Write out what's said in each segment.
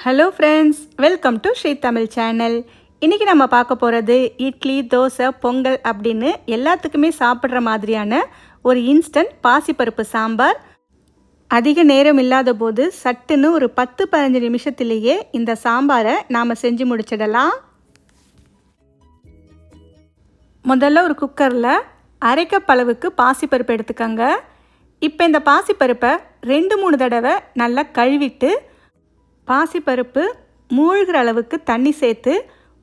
Hello friends, welcome to Sri Tamil channel. இன்றைக்கி நம்ம பார்க்க போகிறது இட்லி, தோசை, பொங்கல் அப்படின்னு எல்லாத்துக்குமே சாப்பிட்ற மாதிரியான ஒரு இன்ஸ்டன்ட் பாசிப்பருப்பு சாம்பார். அதிக நேரம் இல்லாத போது சட்டுன்னு ஒரு 10-15 நிமிஷத்துலேயே இந்த சாம்பாரை நாம் செஞ்சு முடிச்சிடலாம். முதல்ல ஒரு குக்கரில் அரை கப் அளவுக்கு பாசிப்பருப்பு எடுத்துக்கோங்க. இப்போ இந்த பாசிப்பருப்பை 2-3 தடவை நல்லா கழுவிட்டு பாசிப்பருப்பு மூழ்கிற அளவுக்கு தண்ணி சேர்த்து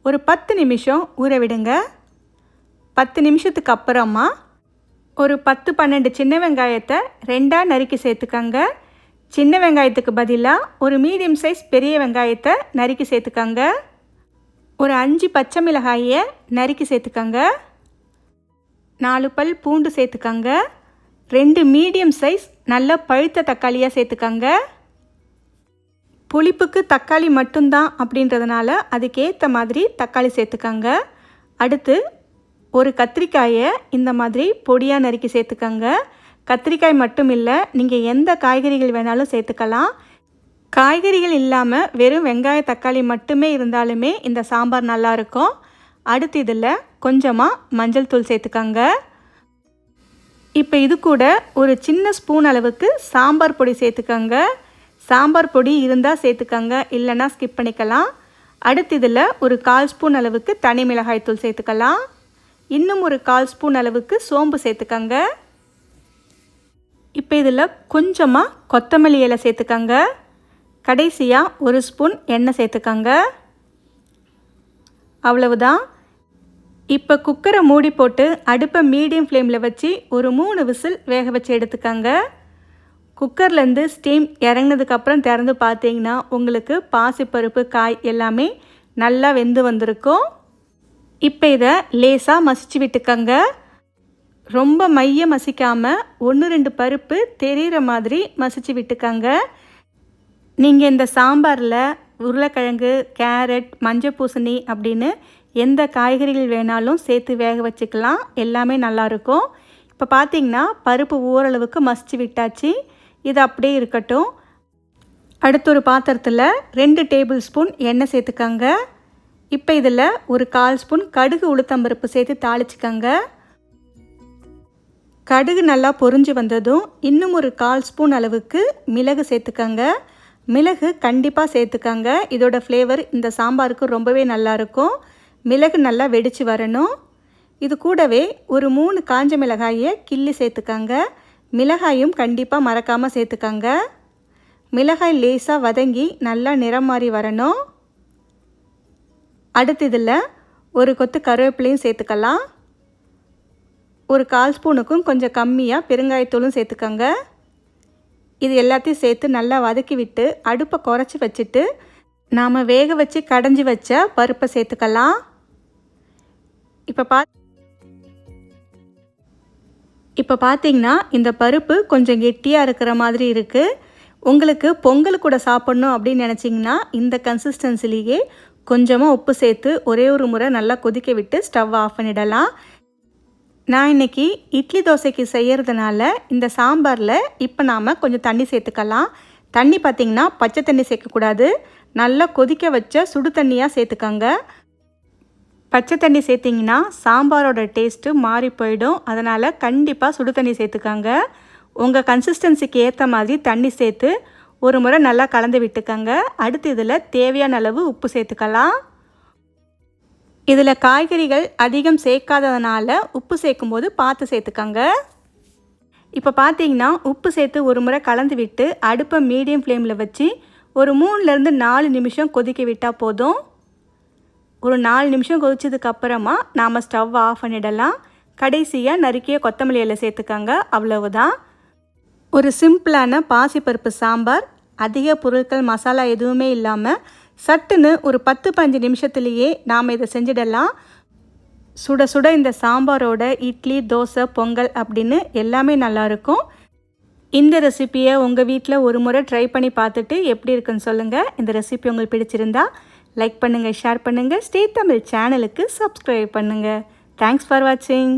ஒரு 10 நிமிஷம் ஊற விடுங்க. 10 நிமிஷத்துக்கு அப்புறமா ஒரு 10-12 சின்ன வெங்காயத்தை 2ஆக நறுக்கி சேர்த்துக்கங்க. சின்ன வெங்காயத்துக்கு பதிலாக ஒரு மீடியம் சைஸ் பெரிய வெங்காயத்தை நறுக்கி சேர்த்துக்கங்க. ஒரு 5 பச்சை மிளகாயை நறுக்கி சேர்த்துக்கங்க. 4 பல் பூண்டு சேர்த்துக்கங்க. 2 மீடியம் சைஸ் நல்ல பழுத்த தக்காளியாக சேர்த்துக்கங்க. புளிப்புக்கு தக்காளி மட்டும்தான் அப்படின்றதுனால அதுக்கேற்ற மாதிரி தக்காளி சேர்த்துக்கங்க. அடுத்து ஒரு கத்திரிக்காயை இந்த மாதிரி பொடியாக நறுக்கி சேர்த்துக்கங்க. கத்திரிக்காய் மட்டும் இல்லை, நீங்கள் எந்த காய்கறிகள் வேணாலும் சேர்த்துக்கலாம். காய்கறிகள் இல்லாமல் வெறும் வெங்காய தக்காளி மட்டுமே இருந்தாலுமே இந்த சாம்பார் நல்லாயிருக்கும். அடுத்து இதில் கொஞ்சமாக மஞ்சள் தூள் சேர்த்துக்கங்க. இப்போ இது கூட ஒரு சின்ன ஸ்பூன் அளவுக்கு சாம்பார் பொடி சேர்த்துக்கங்க. சாம்பார் பொடி இருந்தால் சேர்த்துக்கங்க, இல்லைன்னா ஸ்கிப் பண்ணிக்கலாம். அடுத்து இதில் ஒரு 1/4 ஸ்பூன் அளவுக்கு தனி மிளகாய் தூள் சேர்த்துக்கலாம். இன்னும் ஒரு 1/4 ஸ்பூன் அளவுக்கு சோம்பு சேர்த்துக்கங்க. இப்போ இதில் கொஞ்சமாக கொத்தமல்லி இலை சேர்த்துக்கங்க. கடைசியாக ஒரு ஸ்பூன் எண்ணெய் சேர்த்துக்கங்க. அவ்வளவுதான். இப்போ குக்கரை மூடி போட்டு அடுப்பை மீடியம் ஃப்ளேமில் வச்சு ஒரு 3 விசில் வேக வச்சு எடுத்துக்கங்க. குக்கர்லேருந்து ஸ்டீம் இறங்கினதுக்கப்புறம் திறந்து பார்த்தீங்கன்னா உங்களுக்கு பாசிப்பருப்பு, காய் எல்லாமே நல்லா வெந்து வந்திருக்கும். இப்போ இதை லேசாக மசிச்சு விட்டுக்கங்க. ரொம்ப மைய மசிக்காமல் 1-2 பருப்பு தெரிகிற மாதிரி மசிச்சு விட்டுக்கங்க. நீங்கள் இந்த சாம்பாரில் உருளைக்கிழங்கு, கேரட், மஞ்சள் பூசணி அப்படின்னு எந்த காய்கறிகள் வேணாலும் சேர்த்து வேக வச்சுக்கலாம். எல்லாமே நல்லாயிருக்கும். இப்போ பார்த்தீங்கன்னா பருப்பு ஓரளவுக்கு மசிச்சு விட்டாச்சு. இது அப்படியே இருக்கட்டும். அடுத்து ஒரு பாத்திரத்தில் 2 டேபிள் ஸ்பூன் எண்ணெய் சேர்த்துக்கங்க. இப்போ இதில் ஒரு 1/4 ஸ்பூன் கடுகு, உளுத்தம்பருப்பு சேர்த்து தாளிச்சிக்கங்க. கடுகு நல்லா பொரிஞ்சு வந்ததும் இன்னும் ஒரு 1/4 ஸ்பூன் அளவுக்கு மிளகு சேர்த்துக்கங்க. மிளகு கண்டிப்பாக சேர்த்துக்கங்க. இதோட ஃப்ளேவர் இந்த சாம்பாருக்கு ரொம்பவே நல்லாயிருக்கும். மிளகு நல்லா வெடித்து வரணும். இது கூடவே ஒரு 3 காஞ்ச மிளகாயை கிள்ளி சேர்த்துக்கங்க. மிளகாயும் கண்டிப்பாக மறக்காமல் சேர்த்துக்கங்க. மிளகாய் லேசாக வதங்கி நல்லா நிறம் மாறி வரணும். அடுத்து இதில் ஒரு கொத்து கருவேப்பிலையும் சேர்த்துக்கலாம். ஒரு 1/4 ஸ்பூனுக்கும் கொஞ்சம் கம்மியாக பெருங்காயத்தூளும் சேர்த்துக்கங்க. இது எல்லாத்தையும் சேர்த்து நல்லா வதக்கி விட்டு அடுப்பை குறைச்சி வச்சுட்டு நாம் வேக வச்சு கடைஞ்சி வச்ச பருப்பை சேர்த்துக்கலாம். இப்போ பார்த்தீங்கன்னா இந்த பருப்பு கொஞ்சம் கெட்டியாக இருக்கிற மாதிரி இருக்குது. உங்களுக்கு பொங்கல் கூட சாப்பிட்ணும் அப்படின்னு நினச்சிங்கன்னா இந்த கன்சிஸ்டன்சிலேயே கொஞ்சமாக உப்பு சேர்த்து ஒரே ஒரு முறை நல்லா கொதிக்க விட்டு ஸ்டவ் ஆஃப் பண்ணிடலாம். நான் இன்றைக்கி இட்லி தோசைக்கு செய்கிறதுனால இந்த சாம்பாரில் இப்போ நாம் கொஞ்சம் தண்ணி சேர்த்துக்கலாம். தண்ணி பார்த்திங்கன்னா பச்சை தண்ணி சேர்க்கக்கூடாது, நல்லா கொதிக்க வச்ச சுடு தண்ணியாக சேர்த்துக்கங்க. பச்சை தண்ணி சேர்த்திங்கன்னா சாம்பாரோட டேஸ்ட்டு மாறி போயிடும். அதனால் கண்டிப்பாக சுடு தண்ணி சேர்த்துக்கங்க. உங்கள் கன்சிஸ்டன்சிக்கு ஏற்ற மாதிரி தண்ணி சேர்த்து ஒரு முறை நல்லா கலந்து விட்டுக்கங்க. அடுத்து இதில் தேவையான அளவு உப்பு சேர்த்துக்கலாம். இதில் காய்கறிகள் அதிகம் சேர்க்காததுனால உப்பு சேர்க்கும்போது பார்த்து சேர்த்துக்கங்க. இப்போ பார்த்தீங்கன்னா உப்பு சேர்த்து ஒரு முறை கலந்து விட்டு அடுப்பை மீடியம் ஃப்ளேமில் வச்சு ஒரு 3-4 நிமிஷம் கொதிக்க விட்டால் போதும். ஒரு 4 நிமிஷம் கொதிச்சதுக்கப்புறமா நாம் ஸ்டவ் ஆஃப் பண்ணிடலாம். கடைசியாக நறுக்கிய கொத்தமல்லி இலை சேர்த்துக்கங்க. அவ்வளவுதான். ஒரு சிம்பிளான பாசிப்பருப்பு சாம்பார். அதிக பொருட்கள், மசாலா எதுவுமே இல்லாமல் சட்டுன்னு ஒரு 10-15 நிமிஷத்துலேயே நாம் இதை செஞ்சிடலாம். சுட சுட இந்த சாம்பாரோட இட்லி, தோசை, பொங்கல் அப்படின்னு எல்லாமே நல்லாயிருக்கும். இந்த ரெசிப்பியை உங்கள் வீட்டில் ஒரு முறை ட்ரை பண்ணி பார்த்துட்டு எப்படி இருக்குன்னு சொல்லுங்கள். இந்த ரெசிபி உங்களுக்கு பிடிச்சிருந்தா லைக் பண்ணுங்கள், ஷேர் பண்ணுங்கள். ஸ்ரீ தமிழ் சேனலுக்கு சப்ஸ்கிரைப் பண்ணுங்கள். தேங்க்ஸ் ஃபார் வாட்சிங்.